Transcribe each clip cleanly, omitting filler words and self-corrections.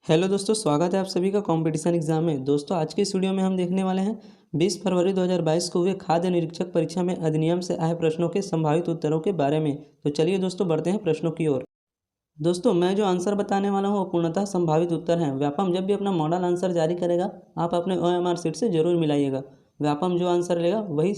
Hello दोस्तों, स्वागत है आप सभी का कंपटीशन एग्जाम में। दोस्तों आज के इस वीडियो में हम देखने वाले हैं 20 फरवरी 2022 को हुए खाद्य निरीक्षक परीक्षा में अधिनियम से आए प्रश्नों के संभावित उत्तरों के बारे में। तो चलिए दोस्तों बढ़ते हैं प्रश्नों की ओर। दोस्तों मैं जो आंसर बताने वाला हूँ वो पूर्णतः संभावित उत्तर हैं। व्यापम जब भी अपना मॉडल आंसर जारी करेगा आप अपने OMR सीट से जरूर मिलाइएगा। व्यापम जो आंसर लेगा वही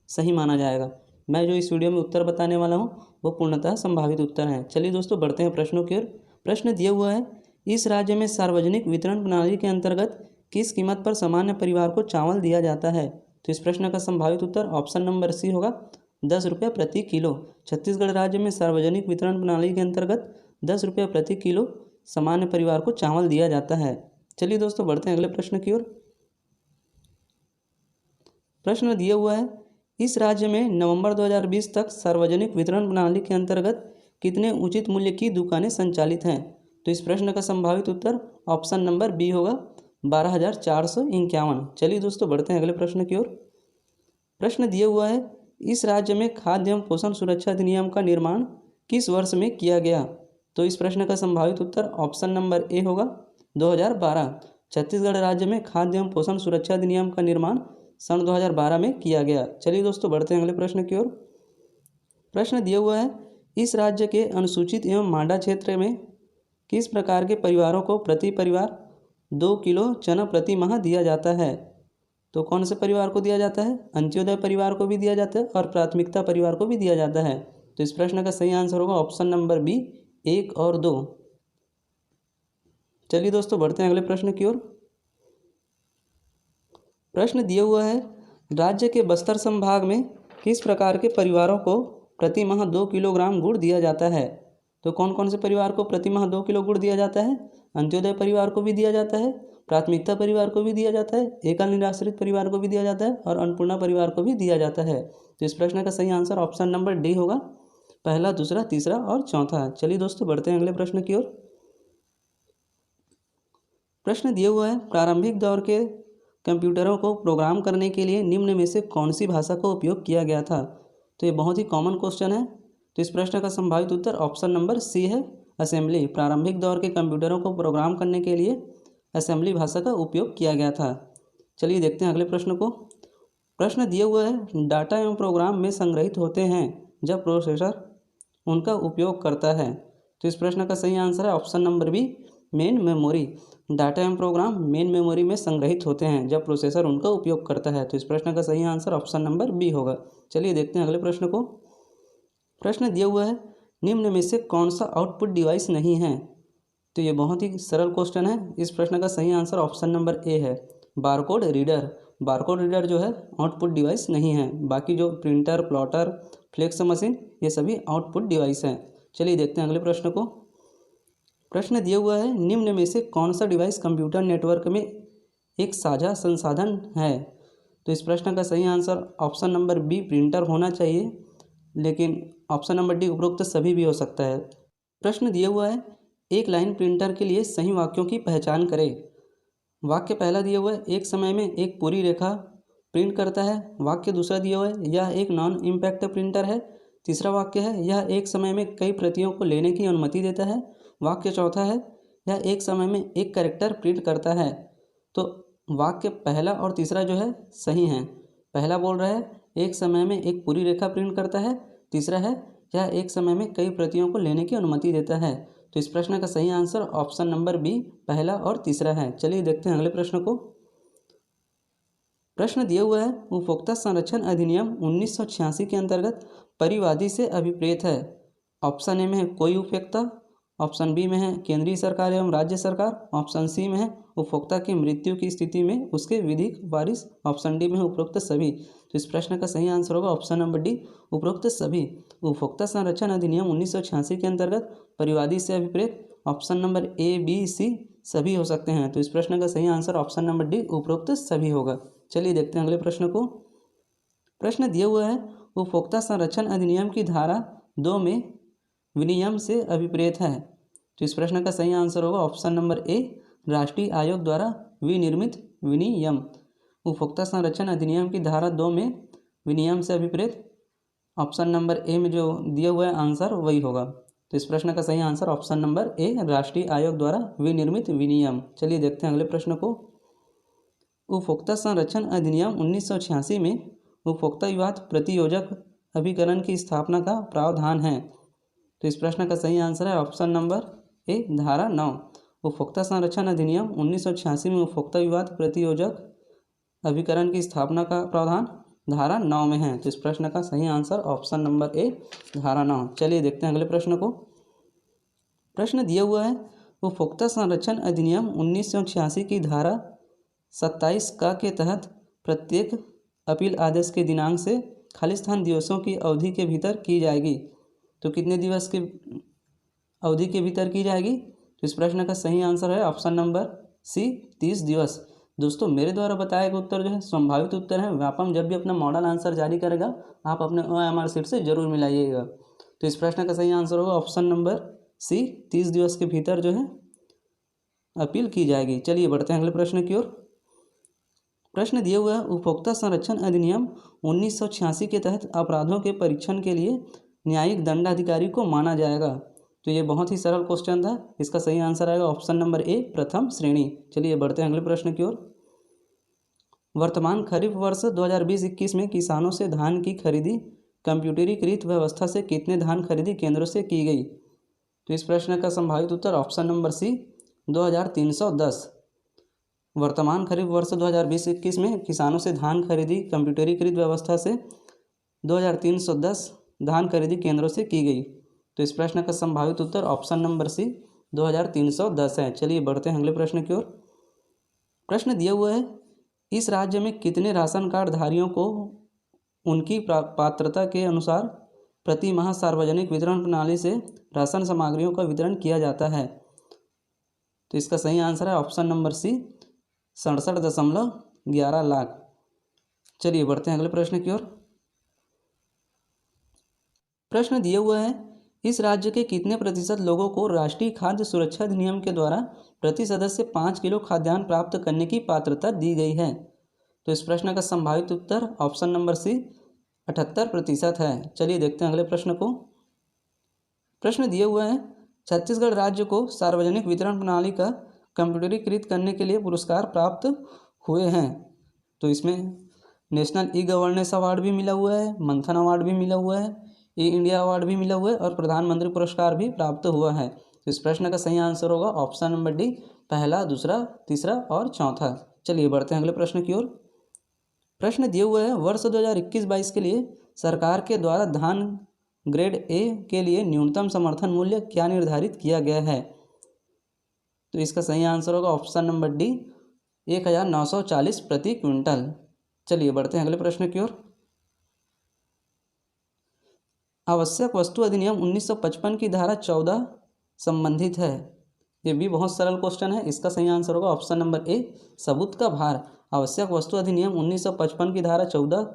सही माना जाएगा। मैं जो इस वीडियो में उत्तर बताने वाला हूँ वो पूर्णतः संभावित उत्तर हैं। चलिए दोस्तों बढ़ते हैं प्रश्नों की ओर। प्रश्न दिया हुआ है, इस राज्य में सार्वजनिक वितरण प्रणाली के अंतर्गत किस कीमत पर सामान्य परिवार को चावल दिया जाता है। तो इस प्रश्न का संभावित उत्तर ऑप्शन नंबर सी होगा, 10 रुपये प्रति किलो। छत्तीसगढ़ राज्य में सार्वजनिक वितरण प्रणाली के अंतर्गत 10 रुपये प्रति किलो सामान्य परिवार को चावल दिया जाता है। चलिए दोस्तों बढ़ते हैं अगले प्रश्न की ओर। प्रश्न दिया हुआ है, इस राज्य में नवंबर 2020 तक सार्वजनिक वितरण प्रणाली के अंतर्गत कितने उचित मूल्य की दुकानें संचालित हैं। तो इस प्रश्न का संभावित उत्तर ऑप्शन नंबर बी होगा, 12,451। चलिए दोस्तों बढ़ते हैं अगले प्रश्न की ओर। प्रश्न दिया हुआ है, इस राज्य में खाद्य एवं पोषण सुरक्षा अधिनियम का निर्माण किस वर्ष में किया गया। तो इस प्रश्न का संभावित उत्तर ऑप्शन नंबर ए होगा, 2012। छत्तीसगढ़ राज्य में खाद्य एवं पोषण सुरक्षा अधिनियम का निर्माण सन 2012 में किया गया। चलिए दोस्तों बढ़ते हैं अगले प्रश्न की ओर। प्रश्न दिया हुआ है, इस राज्य के अनुसूचित एवं मांडा क्षेत्र में किस प्रकार के परिवारों को प्रति परिवार 2 किलो चना प्रति माह दिया जाता है। तो कौन से परिवार को दिया जाता है, अंत्योदय परिवार को भी दिया जाता है और प्राथमिकता परिवार को भी दिया जाता है। तो इस प्रश्न का सही आंसर होगा ऑप्शन नंबर बी, 1 और 2। चलिए दोस्तों बढ़ते हैं अगले प्रश्न की ओर। प्रश्न दिया हुआ है, राज्य के बस्तर संभाग में किस प्रकार के परिवारों को प्रति माह 2 किलोग्राम गुड़ दिया जाता है। तो कौन कौन से परिवार को प्रति माह 2 किलो गुड़ दिया जाता है, अंत्योदय परिवार को भी दिया जाता है, प्राथमिकता परिवार को भी दिया जाता है, एकल निराश्रित परिवार को भी दिया जाता है और अन्नपूर्णा परिवार को भी दिया जाता है। तो इस प्रश्न का सही आंसर ऑप्शन नंबर डी होगा, पहला, दूसरा, तीसरा और चौथा। चलिए दोस्तों बढ़ते हैं अगले प्रश्न की ओर। प्रश्न दिया हुआ है, प्रारंभिक दौर के कंप्यूटरों को प्रोग्राम करने के लिए निम्न में से कौन सी भाषा का उपयोग किया गया था। तो ये बहुत ही कॉमन क्वेश्चन है। तो इस प्रश्न का संभावित उत्तर ऑप्शन नंबर सी है, असेंबली। प्रारंभिक दौर के कंप्यूटरों को प्रोग्राम करने के लिए असेंबली भाषा का उपयोग किया गया था। चलिए देखते हैं अगले प्रश्न को। प्रश्न दिया हुआ है, डाटा एवं प्रोग्राम में संग्रहित होते हैं जब प्रोसेसर उनका उपयोग करता है। तो इस प्रश्न का सही आंसर है option number B, main memory. Data एवं प्रोग्राम मेन मेमोरी में संग्रहित होते हैं जब प्रोसेसर उनका उपयोग करता है। तो इस प्रश्न का सही आंसर ऑप्शन नंबर बी होगा। चलिए देखते हैं अगले प्रश्न को। प्रश्न दिया हुआ है, निम्न में से कौन सा आउटपुट डिवाइस नहीं है। तो ये बहुत ही सरल क्वेश्चन है। इस प्रश्न का सही आंसर ऑप्शन नंबर ए है, बारकोड रीडर। बारकोड रीडर जो है आउटपुट डिवाइस नहीं है। बाकी जो प्रिंटर, प्लॉटर, फ्लेक्स मशीन, ये सभी आउटपुट डिवाइस हैं। चलिए देखते हैं अगले प्रश्न को। प्रश्न दिया हुआ है, निम्न में से कौन सा डिवाइस कंप्यूटर नेटवर्क में एक साझा संसाधन है। तो इस प्रश्न का सही answer option number B, printer होना चाहिए, लेकिन ऑप्शन नंबर डी उपरोक्त सभी भी हो सकता है। प्रश्न दिया हुआ है, एक लाइन प्रिंटर के लिए सही वाक्यों की पहचान करें। वाक्य पहला दिया हुआ है, एक समय में एक पूरी रेखा प्रिंट करता है। वाक्य दूसरा दिया हुआ है, यह एक नॉन इम्पैक्ट प्रिंटर है। तीसरा वाक्य है, यह एक समय में कई प्रतियों को लेने की अनुमति देता है। वाक्य चौथा है, यह एक समय में एक कैरेक्टर प्रिंट करता है। तो वाक्य पहला और तीसरा जो है सही हैं। पहला बोल रहा है एक समय में एक पूरी रेखा प्रिंट करता है, तीसरा है यह एक समय में कई प्रतियों को लेने की अनुमति देता है। तो इस प्रश्न का सही आंसर ऑप्शन नंबर बी, पहला और तीसरा है। चलिए देखते हैं अगले प्रश्न को। प्रश्न दिया हुआ है, उपभोक्ता संरक्षण अधिनियम 1986 के अंतर्गत परिवादी से अभिप्रेत है। ऑप्शन ए में है कोई उपभोक्ता, ऑप्शन बी में है केंद्रीय सरकार एवं राज्य सरकार, ऑप्शन सी में है उपभोक्ता की मृत्यु की स्थिति में उसके विधिक वारिस, ऑप्शन डी में है उपरोक्त सभी। तो इस प्रश्न का सही आंसर होगा ऑप्शन नंबर डी, उपरोक्त सभी। उपभोक्ता संरक्षण अधिनियम 1986 के अंतर्गत परिवादी से अभिप्रेत ऑप्शन नंबर ए, बी, सी सभी हो सकते हैं। तो इस प्रश्न का सही आंसर ऑप्शन नंबर डी, उपरोक्त सभी होगा। चलिए देखते हैं अगले प्रश्न को। प्रश्न दिया हुआ है, उपभोक्ता संरक्षण अधिनियम की धारा 2 में विनियम से अभिप्रेत है। तो इस प्रश्न का सही आंसर होगा ऑप्शन नंबर ए, राष्ट्रीय आयोग द्वारा विनिर्मित विनियम। उपभोक्ता संरक्षण अधिनियम की धारा 2 में विनियम से अभिप्रेत ऑप्शन नंबर ए में जो दिया हुआ है आंसर वही होगा। तो इस प्रश्न का सही आंसर ऑप्शन नंबर ए, राष्ट्रीय आयोग द्वारा विनिर्मित विनियम। चलिए देखते हैं अगले प्रश्न को। उपभोक्ता संरक्षण अधिनियम 1986 में उपभोक्ता विवाद प्रतियोजक अभिकरण की स्थापना का प्रावधान है। तो इस प्रश्न का सही आंसर है ऑप्शन नंबर ए, धारा 9। उपभोक्ता संरक्षण अधिनियम 1986 में उपभोक्ता विवाद प्रतियोजक अभिकरण की स्थापना का प्रावधान धारा 9 में है। तो इस प्रश्न का सही आंसर ऑप्शन नंबर ए, धारा 9। चलिए देखते हैं अगले प्रश्न को। प्रश्न दिया हुआ है, उपभोक्ता संरक्षण अधिनियम 1986 की धारा 27 का के तहत प्रत्येक अपील आदेश के दिनांक से खालिस्तान दिवसों की अवधि के भीतर की जाएगी। तो कितने दिवस के अवधि के भीतर की जाएगी? तो इस प्रश्न का सही आंसर है ऑप्शन नंबर सी, 30 दिवस। दोस्तों मेरे द्वारा बताया गया उत्तर जो है संभावित उत्तर है। व्यापम जब भी अपना मॉडल आंसर जारी करेगा आप अपने OMR शीट से जरूर मिलाइएगा। तो इस प्रश्न का सही आंसर होगा ऑप्शन नंबर सी, 30 दिवस के भीतर जो है अपील की जाएगी। चलिए बढ़ते हैं अगले प्रश्न की ओर। प्रश्न दिया हुआ है, उपभोक्ता संरक्षण अधिनियम 1986 के तहत अपराधों के परीक्षण के लिए न्यायिक दंडाधिकारी को माना जाएगा। तो ये बहुत ही सरल क्वेश्चन था। इसका सही आंसर आएगा ऑप्शन नंबर ए, प्रथम श्रेणी। चलिए बढ़ते हैं अगले प्रश्न की ओर। वर्तमान खरीफ वर्ष 2020-21 में किसानों से धान की खरीदी कंप्यूटरीकृत व्यवस्था से कितने धान खरीदी केंद्रों से की गई? तो इस प्रश्न का संभावित उत्तर ऑप्शन नंबर सी, 2310। वर्तमान खरीफ वर्ष 2020-21 में किसानों से धान खरीदी कंप्यूटरीकृत व्यवस्था से 2310 धान खरीदी केंद्रों से की गई। तो इस प्रश्न का संभावित उत्तर ऑप्शन नंबर सी, 2310 है। चलिए बढ़ते हैं अगले प्रश्न की ओर। प्रश्न दिया हुआ है, इस राज्य में कितने राशन कार्ड धारियों को उनकी पात्रता के अनुसार प्रति माह सार्वजनिक वितरण प्रणाली से राशन सामग्रियों का वितरण किया जाता है? तो इसका सही आंसर है ऑप्शन नंबर सी, 67.11 लाख। चलिए बढ़ते हैं अगले प्रश्न की ओर। प्रश्न दिया हुआ है, इस राज्य के कितने प्रतिशत लोगों को राष्ट्रीय खाद्य सुरक्षा अधिनियम के द्वारा प्रति सदस्य 5 किलो खाद्यान्न प्राप्त करने की पात्रता दी गई है? तो इस प्रश्न का संभावित उत्तर ऑप्शन नंबर सी, 78% है। चलिए देखते हैं अगले प्रश्न को। प्रश्न दिया हुआ है, छत्तीसगढ़ राज्य को सार्वजनिक वितरण प्रणाली का कंप्यूटरीकृत करने के लिए पुरस्कार प्राप्त हुए हैं। तो इसमें नेशनल ई गवर्नेंस अवार्ड भी मिला हुआ है, मंथन अवार्ड भी मिला हुआ है, ई इंडिया अवार्ड भी मिला हुआ है और प्रधानमंत्री पुरस्कार भी प्राप्त हुआ है। तो इस प्रश्न का सही आंसर होगा ऑप्शन नंबर डी, पहला, दूसरा, तीसरा और चौथा। चलिए बढ़ते हैं अगले प्रश्न की ओर। प्रश्न दिया हुआ है, वर्ष 2021-22 के लिए सरकार के द्वारा धान ग्रेड ए के लिए न्यूनतम समर्थन मूल्य क्या निर्धारित किया गया है? तो इसका सही आंसर होगा ऑप्शन नंबर डी, 1940 प्रति क्विंटल। चलिए बढ़ते हैं अगले प्रश्न की ओर। आवश्यक वस्तु अधिनियम 1955 की धारा 14 संबंधित है। ये भी बहुत सरल क्वेश्चन है। इसका सही आंसर होगा ऑप्शन नंबर ए, सबूत का भार। आवश्यक वस्तु अधिनियम 1955 की धारा 14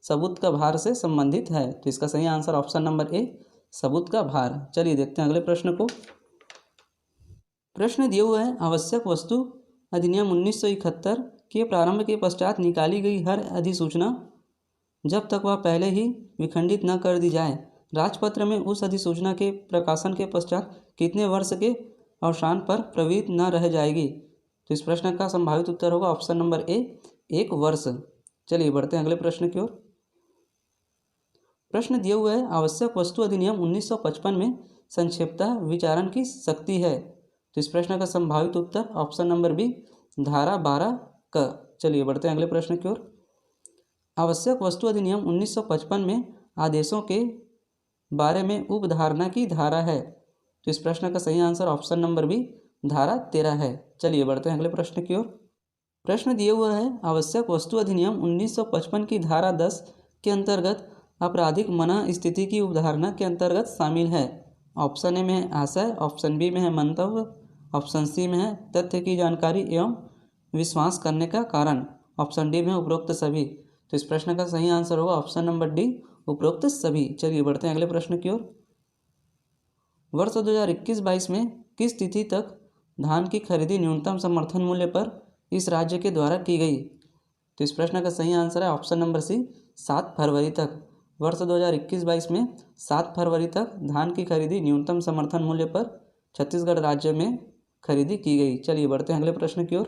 सबूत का भार से संबंधित है। तो इसका सही आंसर ऑप्शन नंबर ए, सबूत का भार। चलिए देखते हैं अगले प्रश्न को। प्रश्न दिया हुआ है, आवश्यक वस्तु अधिनियम 1971 के प्रारंभ के पश्चात निकाली गई हर अधिसूचना जब तक वह पहले ही विखंडित न कर दी जाए, राजपत्र में उस अधिसूचना के प्रकाशन के पश्चात कितने वर्ष के अवसान पर प्रवृत्त न रह जाएगी? तो इस प्रश्न का संभावित उत्तर होगा ऑप्शन नंबर ए, 1 वर्ष। चलिए बढ़ते हैं अगले प्रश्न की ओर। प्रश्न दिया हुआ है, आवश्यक वस्तु अधिनियम 1955 में संक्षिप्तः विचारण की शक्ति है। तो इस प्रश्न का संभावित उत्तर ऑप्शन नंबर बी, धारा 12 क। चलिए बढ़ते हैं अगले प्रश्न की ओर। आवश्यक वस्तु अधिनियम 1955 में आदेशों के बारे में उपधारणा की धारा है। तो इस प्रश्न का सही आंसर ऑप्शन नंबर बी, धारा 13 है। चलिए बढ़ते हैं अगले प्रश्न की ओर। प्रश्न दिया हुआ है, आवश्यक वस्तु अधिनियम 1955 की धारा 10 के अंतर्गत आपराधिक मना स्थिति की उपधारणा के अंतर्गत शामिल है। ऑप्शन ए में है आशय, ऑप्शन बी में है मंतव्य, ऑप्शन सी में है तथ्य की जानकारी एवं विश्वास करने का कारण, ऑप्शन डी में है उपरोक्त सभी। तो इस प्रश्न का सही आंसर होगा ऑप्शन नंबर डी, उपरोक्त सभी। चलिए बढ़ते हैं अगले प्रश्न की ओर। वर्ष 2021-22 में किस तिथि तक धान की खरीदी न्यूनतम समर्थन मूल्य पर इस राज्य के द्वारा की गई? तो इस प्रश्न का सही आंसर है ऑप्शन नंबर सी, 7 फरवरी तक। वर्ष 2021-22 में 7 फरवरी तक धान की खरीदी न्यूनतम समर्थन मूल्य पर छत्तीसगढ़ राज्य में खरीदी की गई। चलिए बढ़ते हैं अगले प्रश्न की ओर।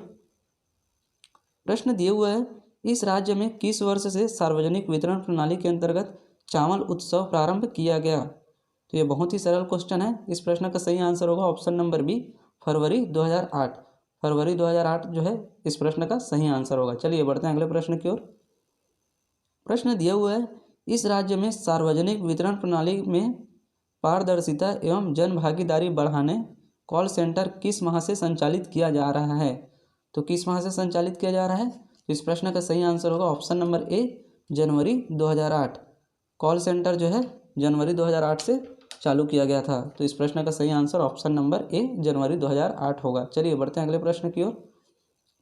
प्रश्न दिए हुआ है, इस राज्य में किस वर्ष से सार्वजनिक वितरण प्रणाली के अंतर्गत चावल उत्सव प्रारंभ किया गया? तो ये बहुत ही सरल क्वेश्चन है। इस प्रश्न का सही आंसर होगा ऑप्शन नंबर बी, फरवरी 2008। फरवरी 2008 जो है इस प्रश्न का सही आंसर होगा। चलिए बढ़ते हैं अगले प्रश्न की ओर। प्रश्न दिया हुआ है, इस राज्य में सार्वजनिक वितरण प्रणाली में पारदर्शिता एवं जन भागीदारी बढ़ाने कॉल सेंटर किस माह से संचालित किया जा रहा है? तो किस माह से संचालित किया जा रहा है? तो इस प्रश्न का सही आंसर होगा option number A, January 2008। Call centre जो है जनवरी 2008 से चालू किया गया था। तो इस प्रश्न का सही आंसर ऑप्शन नंबर ए, जनवरी 2008 होगा। चलिए बढ़ते हैं अगले प्रश्न की ओर।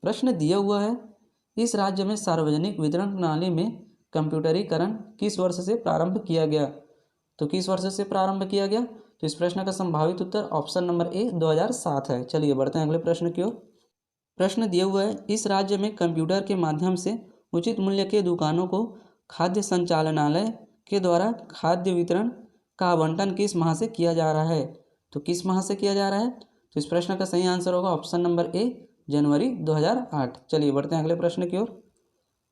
प्रश्न दिया हुआ है, इस राज्य में सार्वजनिक वितरण प्रणाली में कंप्यूटरीकरण किस वर्ष से प्रारंभ किया गया? तो किस वर्ष से प्रारंभ किया गया? तो इस प्रश्न का संभावित उत्तर ऑप्शन नंबर ए, 2007 है। चलिए बढ़ते हैं अगले प्रश्न की ओर। प्रश्न दिया हुआ है, इस राज्य में कंप्यूटर के माध्यम से उचित मूल्य के दुकानों को खाद्य संचालनालय के द्वारा खाद्य वितरण का आवंटन किस माह से किया जा रहा है? तो किस माह से किया जा रहा है? तो इस प्रश्न का सही आंसर होगा ऑप्शन नंबर ए, जनवरी 2008। चलिए बढ़ते हैं अगले प्रश्न की ओर।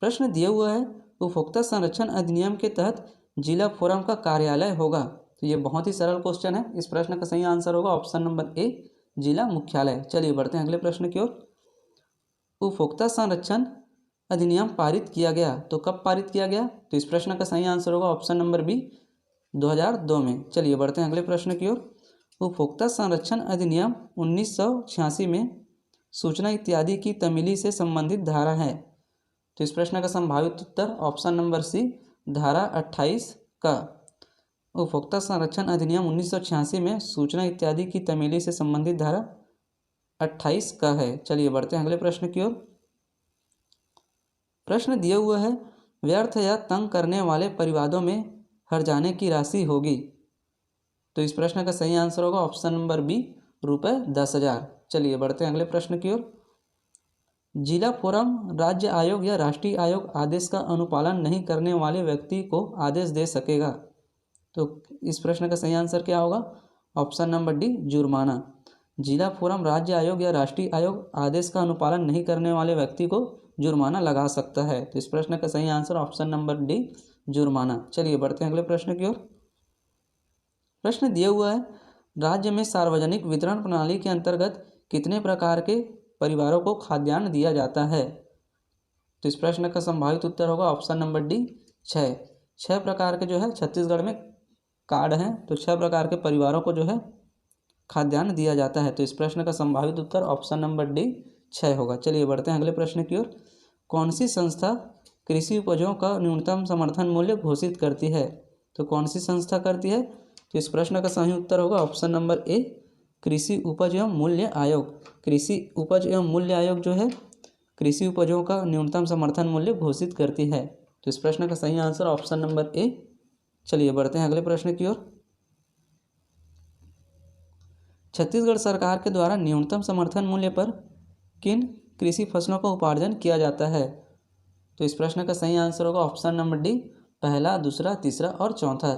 प्रश्न दिया हुआ है, उपभोक्ता संरक्षण अधिनियम के तहत जिला फोरम का कार्यालय होगा? तो ये बहुत ही सरल क्वेश्चन है। इस प्रश्न का सही आंसर होगा ऑप्शन नंबर ए, जिला मुख्यालय। चलिए बढ़ते हैं अगले प्रश्न की ओर। उपभोक्ता संरक्षण अधिनियम पारित किया गया तो कब पारित किया गया? तो इस प्रश्न का सही आंसर होगा ऑप्शन नंबर बी, 2002 में। चलिए बढ़ते हैं अगले प्रश्न की ओर। उपभोक्ता संरक्षण अधिनियम 1986 में सूचना इत्यादि की तमीली से संबंधित धारा है। तो इस प्रश्न का संभावित उत्तर ऑप्शन नंबर सी, धारा 28 का। उपभोक्ता संरक्षण अधिनियम 1986 में सूचना इत्यादि की तमीली से संबंधित धारा 28 का है। चलिए बढ़ते हैं अगले प्रश्न की ओर। प्रश्न दिया हुआ है, व्यर्थ या तंग करने वाले परिवादों में हर्जाने की राशि होगी? तो इस प्रश्न का सही आंसर होगा ऑप्शन नंबर बी, रुपये 10,000। चलिए बढ़ते हैं अगले प्रश्न की ओर। जिला फोरम राज्य आयोग या राष्ट्रीय आयोग आदेश का अनुपालन नहीं करने वाले व्यक्ति को आदेश दे सकेगा? तो इस प्रश्न का सही आंसर क्या होगा? ऑप्शन नंबर डी, जुर्माना। जिला फोरम राज्य आयोग या राष्ट्रीय आयोग आदेश का अनुपालन नहीं करने वाले व्यक्ति को जुर्माना लगा सकता है। तो इस प्रश्न का सही आंसर ऑप्शन नंबर डी, जुर्माना। चलिए बढ़ते हैं अगले प्रश्न की ओर। प्रश्न दिया हुआ है, राज्य में सार्वजनिक वितरण प्रणाली के अंतर्गत कितने प्रकार के परिवारों को खाद्यान्न दिया जाता है? तो इस प्रश्न का संभावित उत्तर होगा ऑप्शन नंबर डी, 6। 6 प्रकार के जो है छत्तीसगढ़ में कार्ड हैं, तो 6 प्रकार के परिवारों को जो है खाद्यान्न दिया जाता है। तो इस प्रश्न का संभावित उत्तर ऑप्शन नंबर डी, 6 होगा। चलिए बढ़ते हैं अगले प्रश्न की ओर। कौन सी संस्था कृषि उपजों का न्यूनतम समर्थन मूल्य घोषित करती है? तो कौन सी संस्था करती है? तो इस प्रश्न का सही उत्तर होगा ऑप्शन नंबर ए, कृषि उपज एवं मूल्य आयोग। कृषि उपज एवं मूल्य आयोग जो है कृषि उपजों का न्यूनतम समर्थन मूल्य घोषित करती है। तो इस प्रश्न का सही आंसर ऑप्शन नंबर ए। चलिए बढ़ते हैं अगले प्रश्न की ओर। छत्तीसगढ़ सरकार के द्वारा न्यूनतम समर्थन मूल्य पर किन कृषि फसलों का उपार्जन किया जाता है? तो इस प्रश्न का सही आंसर होगा ऑप्शन नंबर डी, पहला, दूसरा, तीसरा और चौथा।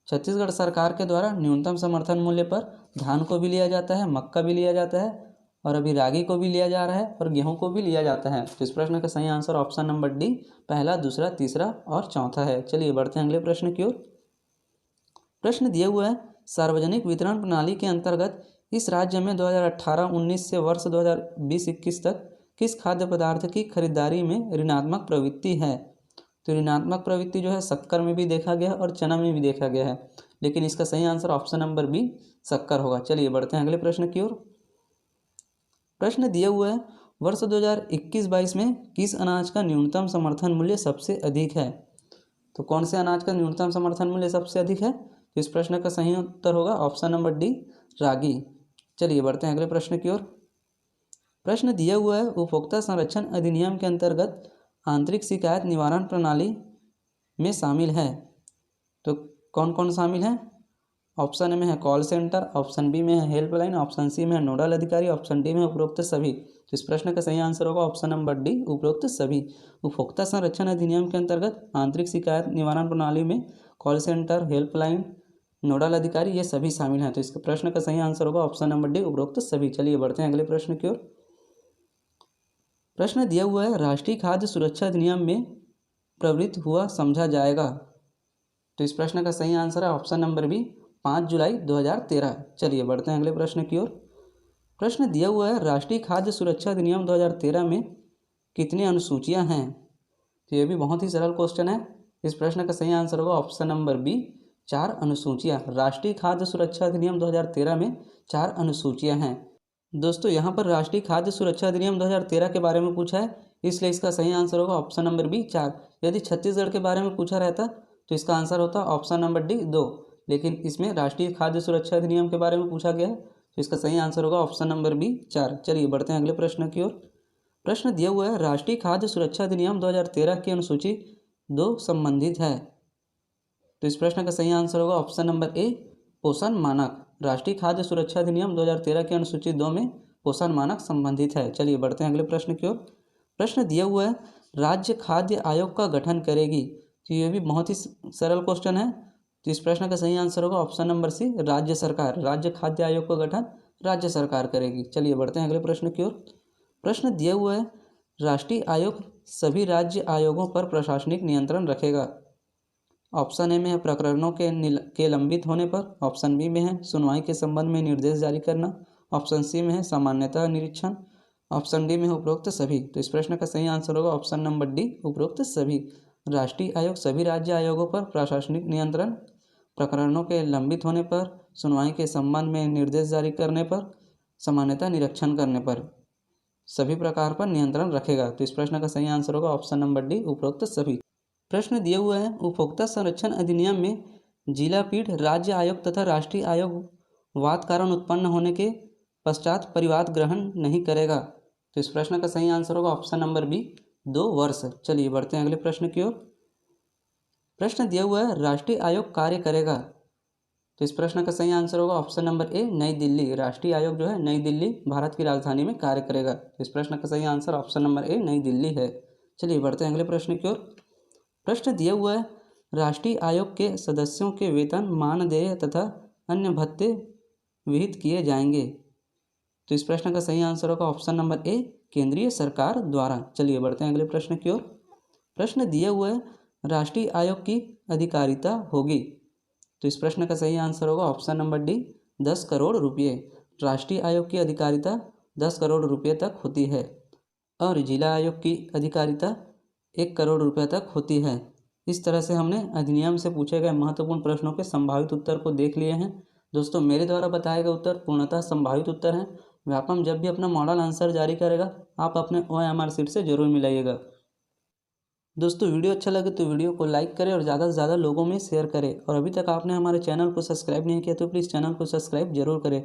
छत्तीसगढ़ सरकार के द्वारा न्यूनतम समर्थन मूल्य पर धान को भी लिया जाता है, मक्का भी लिया जाता है और अभी रागी को भी लिया जा रहा है और गेहूं को भी लिया जाता है। तो इस प्रश्न का सही आंसर ऑप्शन नंबर डी, पहला, दूसरा, तीसरा और चौथा है। चलिए बढ़ते हैं अगले प्रश्न की ओर। प्रश्न दिया हुआ है, सार्वजनिक वितरण प्रणाली के अंतर्गत इस राज्य में 2018-19 से वर्ष 2020-21 तक किस खाद्य पदार्थ की खरीदारी में ऋणात्मक प्रवृत्ति है? तो ऋणात्मक प्रवृत्ति जो है शक्कर में भी देखा गया है और चना में भी देखा गया है, लेकिन इसका सही आंसर ऑप्शन नंबर बी, शक्कर होगा। चलिए बढ़ते हैं अगले प्रश्न की ओर। प्रश्न दिया हुआ है, वर्ष 2021-22 में किस अनाज का न्यूनतम समर्थन मूल्य सबसे अधिक है? तो कौन से अनाज का न्यूनतम समर्थन मूल्य सबसे अधिक है? तो इस प्रश्न का सही उत्तर होगा ऑप्शन नंबर डी, रागी। चलिए बढ़ते हैं अगले प्रश्न की ओर। प्रश्न दिया हुआ है, उपभोक्ता संरक्षण अधिनियम के अंतर्गत आंतरिक शिकायत निवारण प्रणाली में शामिल है। तो कौन कौन शामिल है? ऑप्शन ए में है कॉल सेंटर, ऑप्शन बी में है हेल्पलाइन, ऑप्शन सी में है नोडल अधिकारी, ऑप्शन डी में उपरोक्त सभी। तो इस प्रश्न का सही आंसर होगा ऑप्शन नंबर डी, उपरोक्त सभी। उपभोक्ता संरक्षण अधिनियम के अंतर्गत आंतरिक शिकायत निवारण प्रणाली में कॉल सेंटर, हेल्पलाइन, नोडल अधिकारी ये सभी शामिल हैं। तो इसके प्रश्न का सही आंसर होगा ऑप्शन नंबर डी, उपरोक्त सभी। चलिए बढ़ते हैं अगले प्रश्न की ओर। प्रश्न दिया हुआ है राष्ट्रीय खाद्य सुरक्षा अधिनियम में प्रवृत्त हुआ समझा जाएगा। तो इस प्रश्न का सही आंसर है ऑप्शन नंबर बी, 5 जुलाई 2013। चलिए बढ़ते हैं अगले प्रश्न की ओर। प्रश्न दिया हुआ है राष्ट्रीय खाद्य सुरक्षा अधिनियम 2013 में कितनी अनुसूचियां हैं। तो ये भी बहुत ही सरल क्वेश्चन है। इस प्रश्न का सही आंसर होगा ऑप्शन नंबर बी, 4 अनुसूचियां। राष्ट्रीय खाद्य सुरक्षा अधिनियम 2013 में 4 अनुसूचियां हैं। दोस्तों यहाँ पर राष्ट्रीय खाद्य सुरक्षा अधिनियम 2013 के बारे में पूछा है, इसलिए इसका सही आंसर होगा ऑप्शन नंबर बी, 4। यदि छत्तीसगढ़ के बारे में पूछा रहता तो इसका आंसर होता ऑप्शन नंबर डी, 2। लेकिन इसमें राष्ट्रीय खाद्य सुरक्षा अधिनियम के बारे में पूछा गया है, तो इसका सही आंसर होगा ऑप्शन नंबर बी, 4। चलिए बढ़ते हैं अगले प्रश्न की ओर। प्रश्न दिया हुआ है राष्ट्रीय खाद्य सुरक्षा अधिनियम 2013 की अनुसूची 2 संबंधित है। तो इस प्रश्न का सही आंसर होगा ऑप्शन नंबर ए, पोषण मानक। राष्ट्रीय खाद्य सुरक्षा अधिनियम 2013 की अनुसूची 2 में पोषण मानक संबंधित है। चलिए बढ़ते हैं अगले प्रश्न की ओर। प्रश्न दिया हुआ है राज्य खाद्य आयोग का गठन करेगी। तो ये भी बहुत ही सरल क्वेश्चन है। तो इस प्रश्न का सही आंसर होगा ऑप्शन नंबर सी, राज्य सरकार। राज्य खाद्य आयोग का गठन राज्य सरकार करेगी। चलिए बढ़ते हैं अगले प्रश्न की ओर। प्रश्न दिया हुआ है राष्ट्रीय आयोग सभी राज्य आयोगों पर प्रशासनिक नियंत्रण रखेगा। ऑप्शन ए में है प्रकरणों के लंबित होने पर, ऑप्शन बी में है सुनवाई के संबंध में निर्देश जारी करना, ऑप्शन सी में है सामान्यतः निरीक्षण, ऑप्शन डी में है उपरोक्त सभी। तो इस प्रश्न का सही आंसर होगा ऑप्शन नंबर डी, उपरोक्त सभी। राष्ट्रीय आयोग सभी राज्य आयोगों पर प्रशासनिक नियंत्रण, प्रकरणों के लंबित होने पर, सुनवाई के संबंध में निर्देश जारी करने पर, सामान्यतः निरीक्षण करने पर सभी प्रकार पर नियंत्रण रखेगा। तो इस प्रश्न का सही आंसर होगा ऑप्शन नंबर डी, उपरोक्त सभी। प्रश्न दिए हुए हैं उपभोक्ता संरक्षण अधिनियम में जिला पीठ राज्य आयोग तथा राष्ट्रीय आयोग वाद कारण उत्पन्न होने के पश्चात परिवाद ग्रहण नहीं करेगा। तो इस प्रश्न का सही आंसर होगा ऑप्शन नंबर बी, 2 वर्ष। चलिए बढ़ते हैं अगले प्रश्न की ओर। प्रश्न दिया हुआ है राष्ट्रीय आयोग कार्य करेगा। तो इस प्रश्न का सही आंसर होगा ऑप्शन नंबर ए, नई दिल्ली। राष्ट्रीय आयोग जो है नई दिल्ली भारत की राजधानी में कार्य करेगा। तो इस प्रश्न का सही आंसर ऑप्शन नंबर ए, नई दिल्ली है। चलिए बढ़ते हैं अगले प्रश्न की ओर। प्रश्न दिया हुआ है राष्ट्रीय आयोग के सदस्यों के वेतन, मानदेय तथा अन्य भत्ते विहित किए जाएंगे। तो इस प्रश्न का सही आंसर होगा ऑप्शन नंबर ए, केंद्रीय सरकार द्वारा। चलिए बढ़ते हैं अगले प्रश्न की ओर। प्रश्न दिया हुआ है राष्ट्रीय आयोग की अधिकारिता होगी। तो इस प्रश्न का सही आंसर होगा ऑप्शन नंबर डी, 10 करोड़ रुपये। राष्ट्रीय आयोग की अधिकारिता 10 करोड़ रुपये तक होती है और जिला आयोग की अधिकारिता 1 करोड़ रुपये तक होती है। इस तरह से हमने अधिनियम से पूछे गए महत्वपूर्ण प्रश्नों के संभावित उत्तर को देख लिए हैं। दोस्तों मेरे द्वारा बताए गए उत्तर पूर्णतः संभावित उत्तर हैं। व्यापम जब भी अपना मॉडल आंसर जारी करेगा आप अपने OMR शीट से जरूर मिलाइएगा। दोस्तों वीडियो अच्छा लगे तो वीडियो को लाइक करें और ज़्यादा से ज़्यादा लोगों में शेयर करें। और अभी तक आपने हमारे चैनल को सब्सक्राइब नहीं किया तो प्लीज़ चैनल को सब्सक्राइब जरूर करें